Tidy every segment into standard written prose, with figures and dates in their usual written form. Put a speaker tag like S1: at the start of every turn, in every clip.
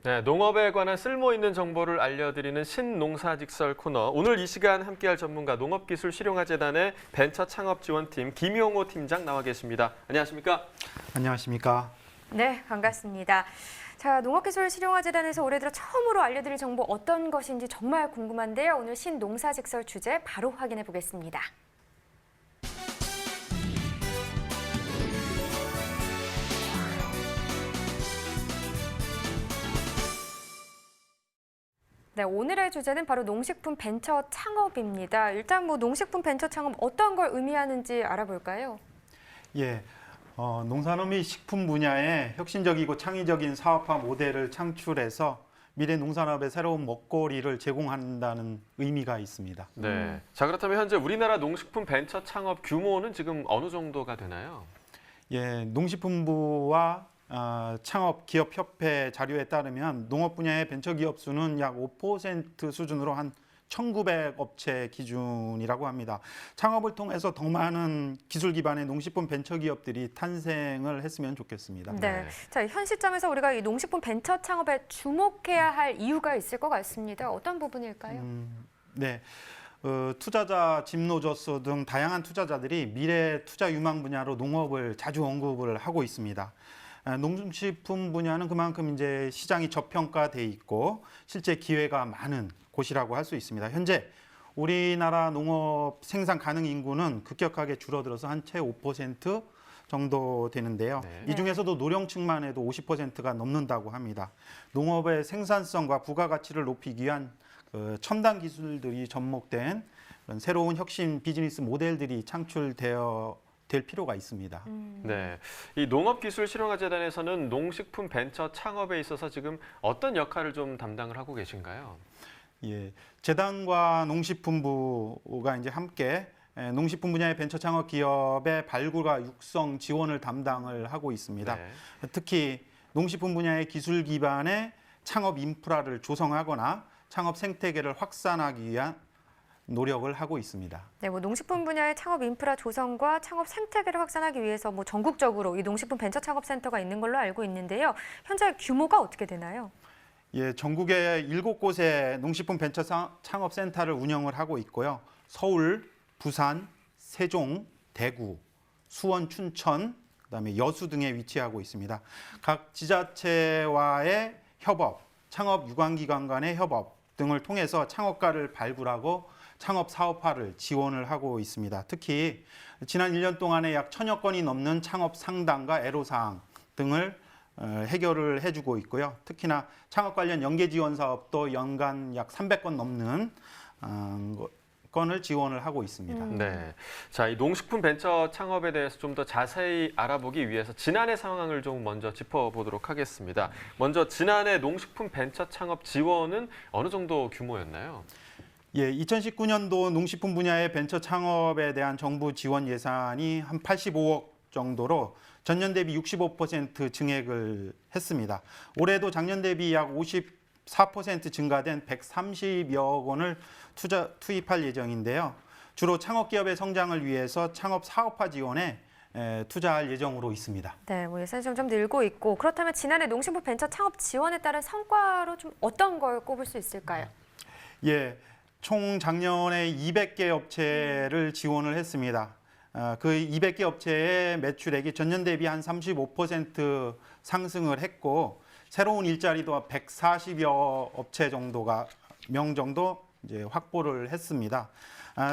S1: 네, 농업에 관한 쓸모 있는 정보를 알려드리는 신농사직설 코너. 오늘 이 시간 함께할 전문가 농업기술실용화재단의 벤처창업지원팀 김용호 팀장 나와 계십니다. 안녕하십니까?
S2: 안녕하십니까?
S3: 네, 반갑습니다. 자, 농업기술실용화재단에서 올해 들어 처음으로 알려드릴 정보 어떤 것인지 정말 궁금한데요. 오늘 신농사직설 주제 바로 확인해 보겠습니다. 네, 오늘의 주제는 바로 농식품 벤처 창업입니다. 일단 농식품 벤처 창업 어떤 걸 의미하는지 알아볼까요?
S2: 예, 농산업 및 식품 분야에 혁신적이고 창의적인 사업화 모델을 창출해서 미래 농산업의 새로운 먹거리를 제공한다는 의미가 있습니다.
S1: 네. 자, 그렇다면 현재 우리나라 농식품 벤처 창업 규모는 지금 어느 정도가 되나요?
S2: 예, 농식품부와 창업기업협회 자료에 따르면 농업 분야의 벤처기업 수는 약 5% 수준으로 한 1,900업체 기준이라고 합니다. 창업을 통해서 더 많은 기술 기반의 농식품 벤처기업들이 탄생을 했으면 좋겠습니다.
S3: 네. 자, 현 시점에서 우리가 이 농식품 벤처 창업에 주목해야 할 이유가 있을 것 같습니다. 어떤 부분일까요?
S2: 네. 투자자, 집노조스 등 다양한 투자자들이 미래 투자 유망 분야로 농업을 자주 언급을 하고 있습니다. 농식품 분야는 그만큼 이제 시장이 저평가돼 있고 실제 기회가 많은 곳이라고 할 수 있습니다. 현재 우리나라 농업 생산 가능 인구는 급격하게 줄어들어서 한 채 5% 정도 되는데요.
S1: 네.
S2: 이 중에서도 노령층만 해도 50%가 넘는다고 합니다. 농업의 생산성과 부가가치를 높이기 위한 첨단 기술들이 접목된 그런 새로운 혁신 비즈니스 모델들이 될 필요가 있습니다.
S1: 네, 이 농업기술실용화재단에서는 농식품 벤처 창업에 있어서 지금 어떤 역할을 좀 담당을 하고 계신가요?
S2: 예, 재단과 농식품부가 이제 함께 농식품 분야의 벤처 창업 기업의 발굴과 육성 지원을 담당을 하고 있습니다.
S1: 네.
S2: 특히 농식품 분야의 기술 기반의 창업 인프라를 조성하거나 창업 생태계를 확산하기 위한 노력을 하고 있습니다.
S3: 네, 농식품 분야의 창업 인프라 조성과 창업 생태계를 확산하기 위해서 전국적으로 이 농식품 벤처 창업 센터가 있는 걸로 알고 있는데요. 현재 규모가 어떻게 되나요?
S2: 예, 전국에 7곳의 농식품 벤처 창업 센터를 운영을 하고 있고요. 서울, 부산, 세종, 대구, 수원, 춘천, 그다음에 여수 등에 위치하고 있습니다. 각 지자체와의 협업, 창업 유관기관 간의 협업 등을 통해서 창업가를 발굴하고 창업 사업화를 지원을 하고 있습니다. 특히 지난 1년 동안에 약 1,000여 건이 넘는 창업 상담과 애로사항 등을 해결을 해주고 있고요. 특히나 창업 관련 연계 지원 사업도 연간 약 300건 넘는 건을 지원을 하고 있습니다.
S1: 네, 자, 이 농식품 벤처 창업에 대해서 좀 더 자세히 알아보기 위해서 지난해 상황을 좀 먼저 짚어보도록 하겠습니다. 먼저 지난해 농식품 벤처 창업 지원은 어느 정도 규모였나요?
S2: 예, 2019년도 농식품 분야의 벤처 창업에 대한 정부 지원 예산이 한 85억 정도로 전년 대비 65% 증액을 했습니다. 올해도 작년 대비 약 54% 증가된 130여 원을 투입할 예정인데요. 주로 창업기업의 성장을 위해서 창업 사업화 지원에 투자할 예정으로 있습니다.
S3: 네, 예산이 점점 늘고 있고 그렇다면 지난해 농식품 벤처 창업 지원에 따른 성과로 좀 어떤 걸 꼽을 수 있을까요?
S2: 예, 총 작년에 200개 업체를 지원을 했습니다. 그 200개 업체의 매출액이 전년 대비 한 35% 상승을 했고 새로운 일자리도 140여 업체 명 정도 이제 확보를 했습니다.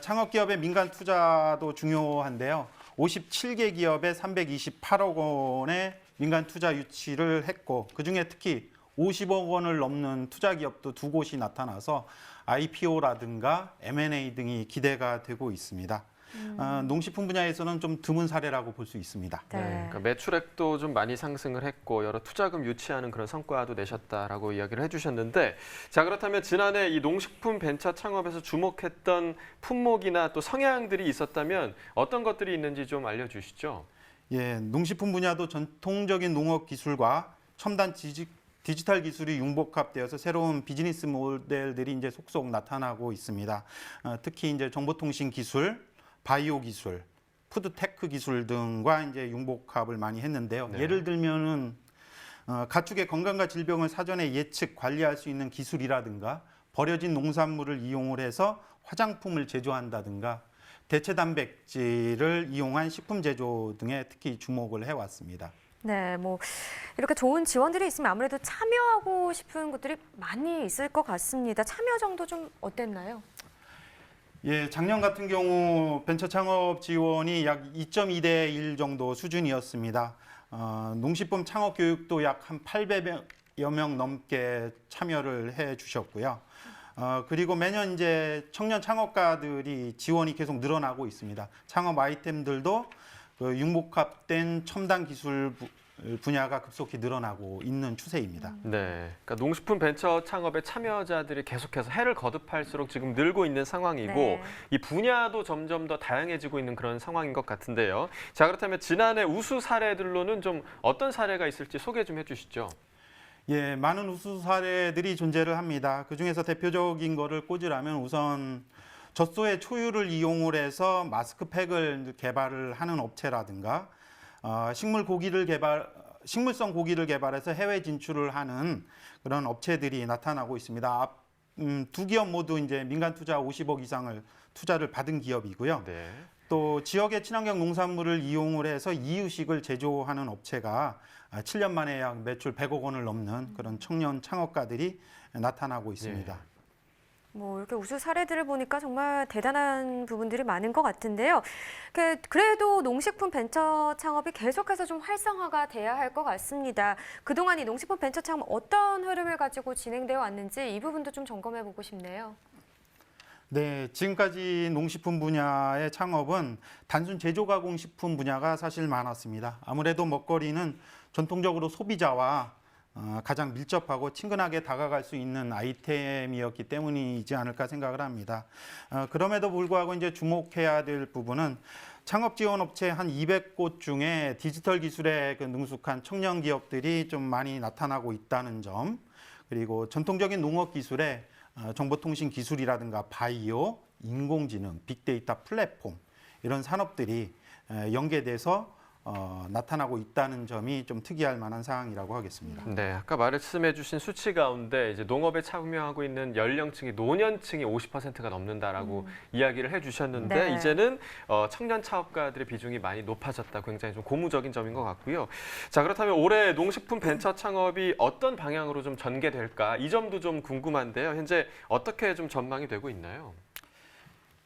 S2: 창업기업의 민간 투자도 중요한데요. 57개 기업에 328억 원의 민간 투자 유치를 했고 그중에 특히 50억 원을 넘는 투자 기업도 2곳이 나타나서 IPO라든가 M&A 등이 기대가 되고 있습니다. 농식품 분야에서는 좀 드문 사례라고 볼 수 있습니다.
S3: 네.
S1: 그러니까 매출액도 좀 많이 상승을 했고 여러 투자금 유치하는 그런 성과도 내셨다라고 이야기를 해주셨는데, 자, 그렇다면 지난해 이 농식품 벤처 창업에서 주목했던 품목이나 또 성향들이 있었다면 어떤 것들이 있는지 좀 알려주시죠.
S2: 예, 농식품 분야도 전통적인 농업 기술과 첨단 디지털 기술이 융복합되어서 새로운 비즈니스 모델들이 이제 속속 나타나고 있습니다. 특히 이제 정보통신 기술, 바이오 기술, 푸드테크 기술 등과 이제 융복합을 많이 했는데요.
S1: 네.
S2: 예를 들면은 가축의 건강과 질병을 사전에 예측 관리할 수 있는 기술이라든가 버려진 농산물을 이용을 해서 화장품을 제조한다든가 대체 단백질을 이용한 식품 제조 등에 특히 주목을 해왔습니다.
S3: 네, 뭐 이렇게 좋은 지원들이 있으면 아무래도 참여하고 싶은 곳들이 많이 있을 것 같습니다. 참여 정도 좀 어땠나요?
S2: 예, 작년 같은 경우 벤처 창업 지원이 약 2.2대 1 정도 수준이었습니다. 농식품 창업 교육도 약 한 800여 명 넘게 참여를 해 주셨고요. 그리고 매년 이제 청년 창업가들이 지원이 계속 늘어나고 있습니다. 창업 아이템들도 그 융복합된 첨단 기술 분야가 급속히 늘어나고 있는 추세입니다.
S1: 네, 그러니까 농식품 벤처 창업에 참여자들이 계속해서 해를 거듭할수록 지금 늘고 있는 상황이고
S3: 네.
S1: 이 분야도 점점 더 다양해지고 있는 그런 상황인 것 같은데요. 자, 그렇다면 지난해 우수 사례들로는 좀 어떤 사례가 있을지 소개 좀 해주시죠.
S2: 예, 많은 우수 사례들이 존재를 합니다. 그중에서 대표적인 거를 꼽으라면 우선 젖소의 초유를 이용을 해서 마스크팩을 개발을 하는 업체라든가 식물성 고기를 개발해서 해외 진출을 하는 그런 업체들이 나타나고 있습니다. 두 기업 모두 이제 민간 투자 50억 이상을 투자를 받은 기업이고요.
S1: 네.
S2: 또 지역의 친환경 농산물을 이용을 해서 이유식을 제조하는 업체가 7년 만에 약 매출 100억 원을 넘는 그런 청년 창업가들이 나타나고 있습니다.
S3: 뭐 이렇게 우수 사례들을 보니까 정말 대단한 부분들이 많은 것 같은데요. 그래도 농식품 벤처 창업이 계속해서 좀 활성화가 돼야 할 것 같습니다. 그동안 이 농식품 벤처 창업 어떤 흐름을 가지고 진행되어 왔는지 이 부분도 좀 점검해 보고 싶네요.
S2: 네, 지금까지 농식품 분야의 창업은 단순 제조 가공 식품 분야가 사실 많았습니다. 아무래도 먹거리는 전통적으로 소비자와 가장 밀접하고 친근하게 다가갈 수 있는 아이템이었기 때문이지 않을까 생각을 합니다. 그럼에도 불구하고 이제 주목해야 될 부분은 창업 지원 업체 한 200곳 중에 디지털 기술에 능숙한 청년 기업들이 좀 많이 나타나고 있다는 점, 그리고 전통적인 농업 기술에 정보통신 기술이라든가 바이오, 인공지능, 빅데이터 플랫폼 이런 산업들이 연계돼서 나타나고 있다는 점이 좀 특이할 만한 사항이라고 하겠습니다.
S1: 네, 아까 말씀해 주신 수치 가운데 이제 농업에 참여하고 있는 연령층이 노년층이 50%가 넘는다라고 이야기를 해 주셨는데
S3: 네.
S1: 이제는 청년 창업가들의 비중이 많이 높아졌다. 굉장히 좀 고무적인 점인 것 같고요. 자, 그렇다면 올해 농식품 벤처 창업이 어떤 방향으로 좀 전개될까? 이 점도 좀 궁금한데요. 현재 어떻게 좀 전망이 되고 있나요?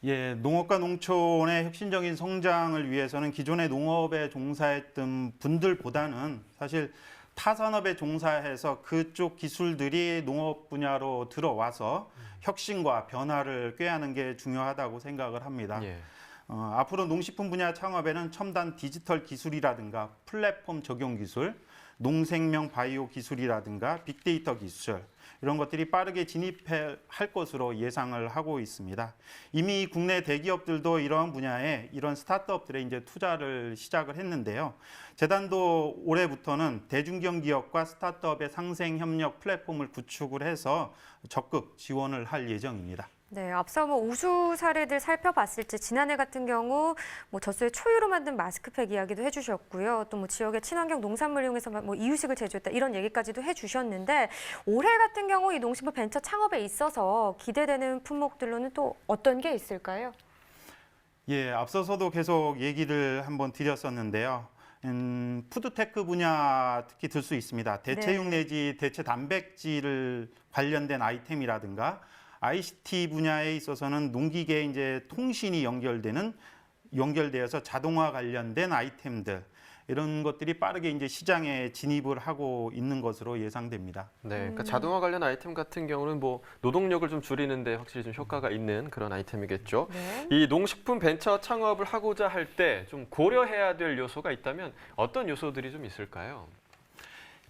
S2: 예, 농업과 농촌의 혁신적인 성장을 위해서는 기존의 농업에 종사했던 분들보다는 사실 타산업에 종사해서 그쪽 기술들이 농업 분야로 들어와서 혁신과 변화를 꾀하는 게 중요하다고 생각을 합니다.
S1: 예.
S2: 앞으로 농식품 분야 창업에는 첨단 디지털 기술이라든가 플랫폼 적용 기술, 농생명 바이오 기술이라든가 빅데이터 기술 이런 것들이 빠르게 진입할 것으로 예상을 하고 있습니다. 이미 국내 대기업들도 이러한 분야에 이런 스타트업들에 이제 투자를 시작을 했는데요. 재단도 올해부터는 대중견 기업과 스타트업의 상생 협력 플랫폼을 구축을 해서 적극 지원을 할 예정입니다.
S3: 네, 앞서 뭐 우수 사례들 살펴봤을 때 지난해 같은 경우 뭐 젖소의 초유로 만든 마스크팩 이야기도 해주셨고요. 또 뭐 지역의 친환경 농산물 이용해서 뭐 이유식을 제조했다 이런 얘기까지도 해주셨는데 올해 같은 경우 이 농식품 벤처 창업에 있어서 기대되는 품목들로는 또 어떤 게 있을까요?
S2: 예, 앞서서도 계속 얘기를 한번 드렸었는데요. 푸드테크 분야 특히 들 수 있습니다. 대체육 내지 대체 단백질 관련된 아이템이라든가 ICT 분야에 있어서는 농기계 이제 통신이 연결되어서 자동화 관련된 아이템들 이런 것들이 빠르게 이제 시장에 진입을 하고 있는 것으로 예상됩니다.
S1: 네, 그러니까 자동화 관련 아이템 같은 경우는 뭐 노동력을 좀 줄이는데 확실히 좀 효과가 있는 그런 아이템이겠죠.
S3: 네.
S1: 이 농식품 벤처 창업을 하고자 할 때 좀 고려해야 될 요소가 있다면 어떤 요소들이 좀 있을까요?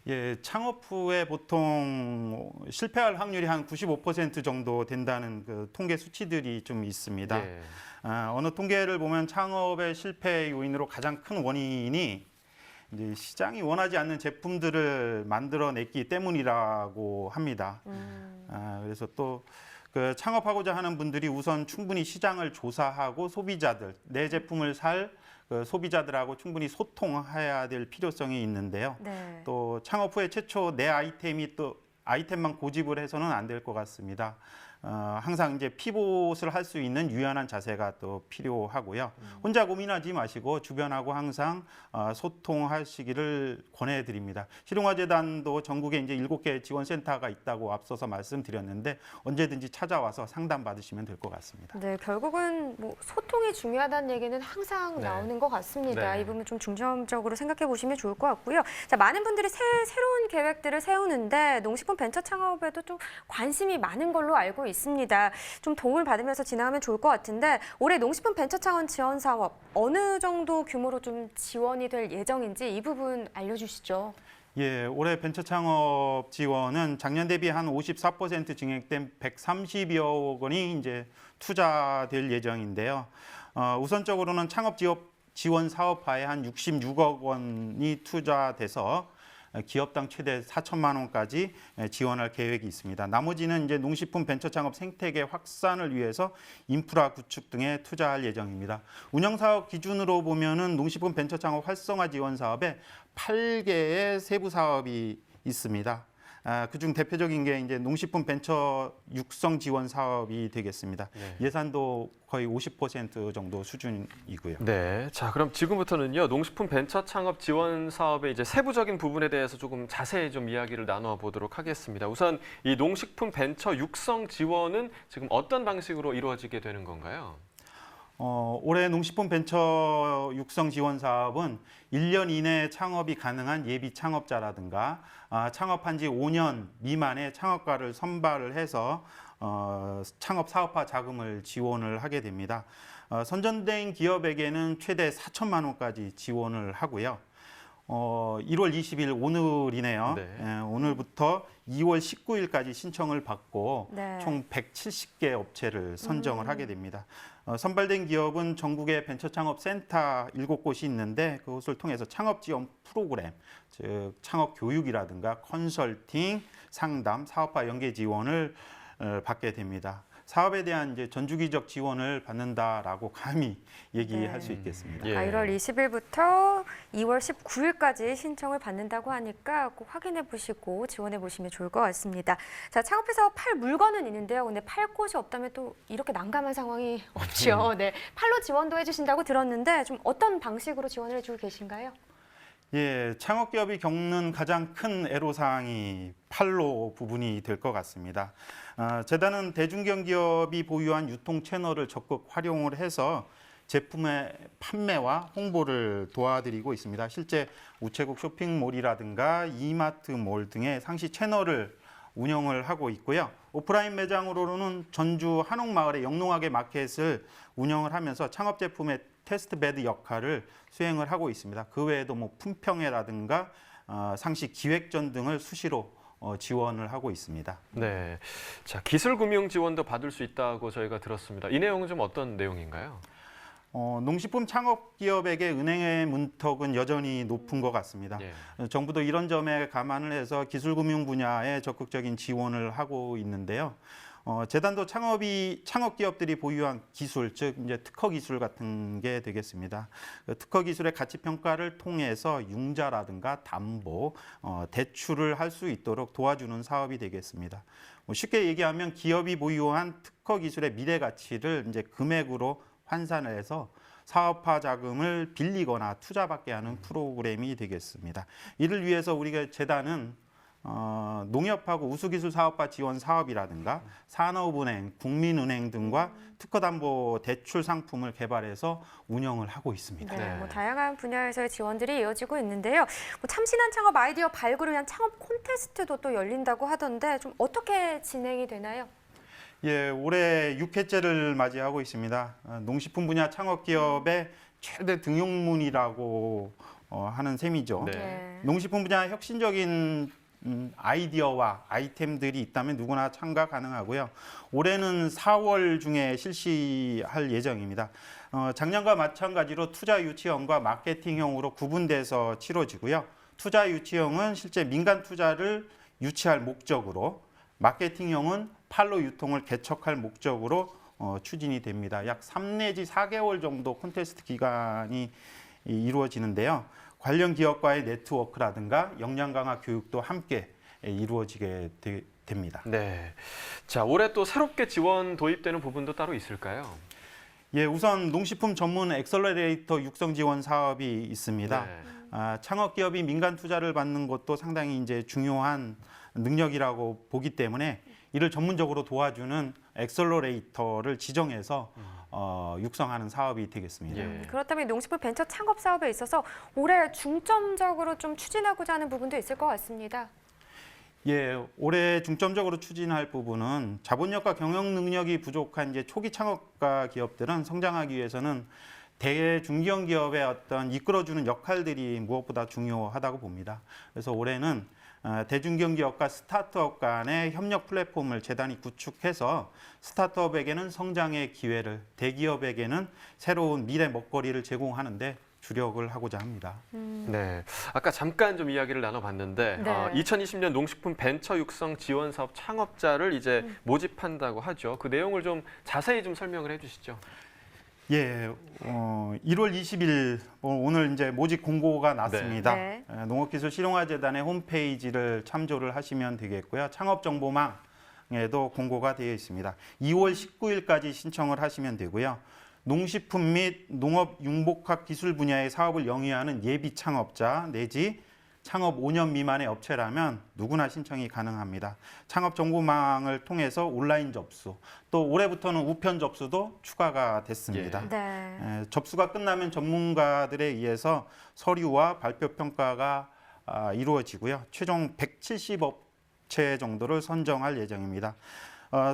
S2: 예, 창업 후에 보통 실패할 확률이 한 95% 정도 된다는 그 통계 수치들이 좀 있습니다.
S1: 예.
S2: 어느 통계를 보면 창업의 실패 요인으로 가장 큰 원인이 이제 시장이 원하지 않는 제품들을 만들어냈기 때문이라고 합니다. 그래서 또 그 창업하고자 하는 분들이 우선 충분히 시장을 조사하고 소비자들 내 제품을 살 그 소비자들하고 충분히 소통해야 될 필요성이 있는데요.
S3: 네.
S2: 또 창업 후에 최초 내 아이템만 고집을 해서는 안 될 것 같습니다. 항상 이제 피봇을 할 수 있는 유연한 자세가 또 필요하고요. 혼자 고민하지 마시고 주변하고 항상 소통하시기를 권해드립니다. 실용화재단도 전국에 이제 7개 지원센터가 있다고 앞서서 말씀드렸는데 언제든지 찾아와서 상담 받으시면 될 것 같습니다.
S3: 네, 결국은 뭐 소통이 중요하다는 얘기는 항상
S1: 네.
S3: 나오는 것 같습니다.
S1: 네.
S3: 이 부분 좀 중점적으로 생각해 보시면 좋을 것 같고요. 자, 많은 분들이 새로운 계획들을 세우는데 농식품 벤처 창업에도 좀 관심이 많은 걸로 알고 있습니다. 좀 도움을 받으면서 진행하면 좋을 것 같은데 올해 농식품 벤처 창업 지원 사업 어느 정도 규모로 좀 지원이 될 예정인지 이 부분 알려주시죠.
S2: 예, 올해 벤처 창업 지원은 작년 대비 한 54% 증액된 130여 원이 이제 투자될 예정인데요. 우선적으로는 창업 지원 사업화에 한 66억 원이 투자돼서 기업당 최대 4천만 원까지 지원할 계획이 있습니다. 나머지는 이제 농식품 벤처 창업 생태계 확산을 위해서 인프라 구축 등에 투자할 예정입니다. 운영 사업 기준으로 보면은 농식품 벤처 창업 활성화 지원 사업에 8개의 세부 사업이 있습니다. 그중 대표적인 게 이제 농식품 벤처 육성 지원 사업이 되겠습니다.
S1: 네.
S2: 예산도 거의 50% 정도 수준이고요.
S1: 네, 자 그럼 지금부터는요 농식품 벤처 창업 지원 사업의 이제 세부적인 부분에 대해서 조금 자세히 좀 이야기를 나눠 보도록 하겠습니다. 우선 이 농식품 벤처 육성 지원은 지금 어떤 방식으로 이루어지게 되는 건가요?
S2: 올해 농식품 벤처 육성 지원 사업은 1년 이내 창업이 가능한 예비 창업자라든가 창업한 지 5년 미만의 창업가를 선발을 해서 창업 사업화 자금을 지원을 하게 됩니다. 선정된 기업에게는 최대 4천만 원까지 지원을 하고요. 1월 20일 오늘이네요.
S1: 네.
S2: 오늘부터 2월 19일까지 신청을 받고
S3: 네.
S2: 총 170개 업체를 선정을 하게 됩니다. 선발된 기업은 전국에 벤처 창업 센터 7곳이 있는데 그것을 통해서 창업 지원 프로그램, 즉 창업 교육이라든가 컨설팅, 상담, 사업화 연계 지원을 받게 됩니다. 사업에 대한 이제 전주기적 지원을 받는다라고 감히 얘기할
S3: 네.
S2: 수 있겠습니다.
S1: 예.
S3: 1월 20일부터 2월 19일까지 신청을 받는다고 하니까 꼭 확인해 보시고 지원해 보시면 좋을 것 같습니다. 자, 창업해서 팔 물건은 있는데요. 근데 팔 곳이 없다면 또 이렇게 난감한 상황이 없죠. 네, 팔로 지원도 해주신다고 들었는데 좀 어떤 방식으로 지원을 해주고 계신가요?
S2: 예, 창업 기업이 겪는 가장 큰 애로사항이 판로 부분이 될 것 같습니다. 재단은 대중견기업이 보유한 유통 채널을 적극 활용을 해서 제품의 판매와 홍보를 도와드리고 있습니다. 실제 우체국 쇼핑몰이라든가 이마트몰 등의 상시 채널을 운영을 하고 있고요. 오프라인 매장으로는 전주 한옥마을의 영농하게 마켓을 운영을 하면서 창업 제품의 테스트베드 역할을 수행을 하고 있습니다. 그 외에도 뭐 품평회라든가 상시 기획전 등을 수시로 지원을 하고 있습니다.
S1: 네, 자 기술금융 지원도 받을 수 있다고 저희가 들었습니다. 이 내용은 좀 어떤 내용인가요?
S2: 농식품 창업 기업에게 은행의 문턱은 여전히 높은 것 같습니다.
S1: 예.
S2: 정부도 이런 점에 감안을 해서 기술금융 분야에 적극적인 지원을 하고 있는데요. 재단도 창업 기업들이 보유한 기술, 즉 이제 특허 기술 같은 게 되겠습니다. 특허 기술의 가치 평가를 통해서 융자라든가 담보, 대출을 할 수 있도록 도와주는 사업이 되겠습니다. 쉽게 얘기하면 기업이 보유한 특허 기술의 미래 가치를 이제 금액으로 환산을 해서 사업화 자금을 빌리거나 투자받게 하는 프로그램이 되겠습니다. 이를 위해서 우리가 재단은 농협하고 우수기술 사업화 지원 사업이라든가 산업은행, 국민은행 등과 특허담보 대출 상품을 개발해서 운영을 하고 있습니다.
S3: 네,
S1: 네.
S3: 뭐 다양한 분야에서의 지원들이 이어지고 있는데요. 뭐 참신한 창업 아이디어 발굴을 위한 창업 콘테스트도 또 열린다고 하던데 좀 어떻게 진행이 되나요?
S2: 예, 올해 6회째를 맞이하고 있습니다. 농식품 분야 창업 기업의 최대 등용문이라고 하는 셈이죠.
S1: 네.
S3: 네.
S2: 농식품 분야 혁신적인 아이디어와 아이템들이 있다면 누구나 참가 가능하고요. 올해는 4월 중에 실시할 예정입니다. 작년과 마찬가지로 투자 유치형과 마케팅형으로 구분돼서 치러지고요. 투자 유치형은 실제 민간 투자를 유치할 목적으로, 마케팅형은 판로 유통을 개척할 목적으로 추진이 됩니다. 약 3 내지 4개월 정도 콘테스트 기간이 이루어지는데요. 관련 기업과의 네트워크라든가 역량 강화 교육도 함께 이루어지게 됩니다.
S1: 네. 자, 올해 또 새롭게 지원 도입되는 부분도 따로 있을까요?
S2: 예, 우선 농식품 전문 엑셀러레이터 육성 지원 사업이 있습니다.
S1: 네.
S2: 창업 기업이 민간 투자를 받는 것도 상당히 이제 중요한 능력이라고 보기 때문에 이를 전문적으로 도와주는 엑셀러레이터를 지정해서 육성하는 사업이 되겠습니다.
S1: 예.
S3: 그렇다면 농식품 벤처 창업 사업에 있어서 올해 중점적으로 좀 추진하고자 하는 부분도 있을 것 같습니다.
S2: 예, 올해 중점적으로 추진할 부분은 자본력과 경영 능력이 부족한 이제 초기 창업가 기업들은 성장하기 위해서는 대중견 기업의 어떤 이끌어주는 역할들이 무엇보다 중요하다고 봅니다. 그래서 올해는 대중견 기업과 스타트업 간의 협력 플랫폼을 재단이 구축해서 스타트업에게는 성장의 기회를, 대기업에게는 새로운 미래 먹거리를 제공하는데 주력을 하고자 합니다.
S1: 네, 아까 잠깐 좀 이야기를 나눠봤는데
S3: 네.
S1: 2020년 농식품 벤처 육성 지원 사업 창업자를 이제 모집한다고 하죠. 그 내용을 좀 자세히 좀 설명을 해주시죠.
S2: 예, 1월 20일 오늘 이제 모집 공고가 났습니다.
S3: 네.
S2: 농업기술실용화재단의 홈페이지를 참조를 하시면 되겠고요. 창업정보망에도 공고가 되어 있습니다. 2월 19일까지 신청을 하시면 되고요. 농식품 및 농업융복합 기술 분야의 사업을 영위하는 예비 창업자 내지 창업 5년 미만의 업체라면 누구나 신청이 가능합니다. 창업 정보망을 통해서 온라인 접수, 또 올해부터는 우편 접수도 추가가 됐습니다.
S1: 예.
S3: 네.
S2: 접수가 끝나면 전문가들에 의해서 서류와 발표 평가가 이루어지고요. 최종 170업체 정도를 선정할 예정입니다.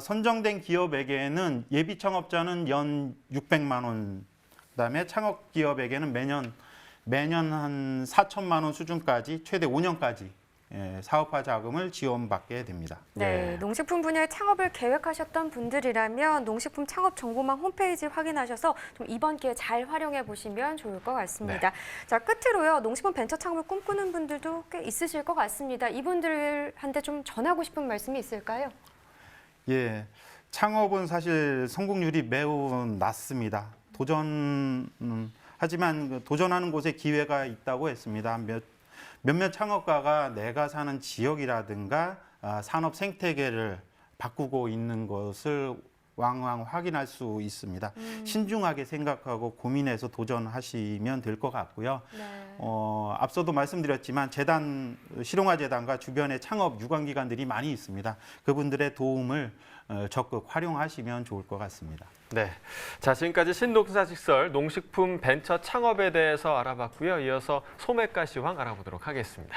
S2: 선정된 기업에게는 예비 창업자는 연 600만 원, 그다음에 창업 기업에게는 매년 한 4천만 원 수준까지 최대 5년까지 사업화 자금을 지원받게 됩니다.
S3: 네, 농식품 분야의 창업을 계획하셨던 분들이라면 농식품 창업 정보망 홈페이지 확인하셔서 좀 이번 기회 잘 활용해 보시면 좋을 것 같습니다. 자, 끝으로요. 농식품 벤처 창업을 꿈꾸는 분들도 꽤 있으실 것 같습니다. 이분들한테 좀 전하고 싶은 말씀이 있을까요?
S2: 예, 창업은 사실 성공률이 매우 낮습니다. 하지만 도전하는 곳에 기회가 있다고 했습니다. 몇몇 창업가가 내가 사는 지역이라든가 산업 생태계를 바꾸고 있는 것을 왕왕 확인할 수 있습니다. 신중하게 생각하고 고민해서 도전하시면 될 것 같고요.
S3: 네.
S2: 앞서도 말씀드렸지만 실용화재단과 주변에 창업 유관기관들이 많이 있습니다. 그분들의 도움을 적극 활용하시면 좋을 것 같습니다.
S1: 네, 자 지금까지 신농사직설 농식품 벤처 창업에 대해서 알아봤고요. 이어서 소매가 시황 알아보도록 하겠습니다.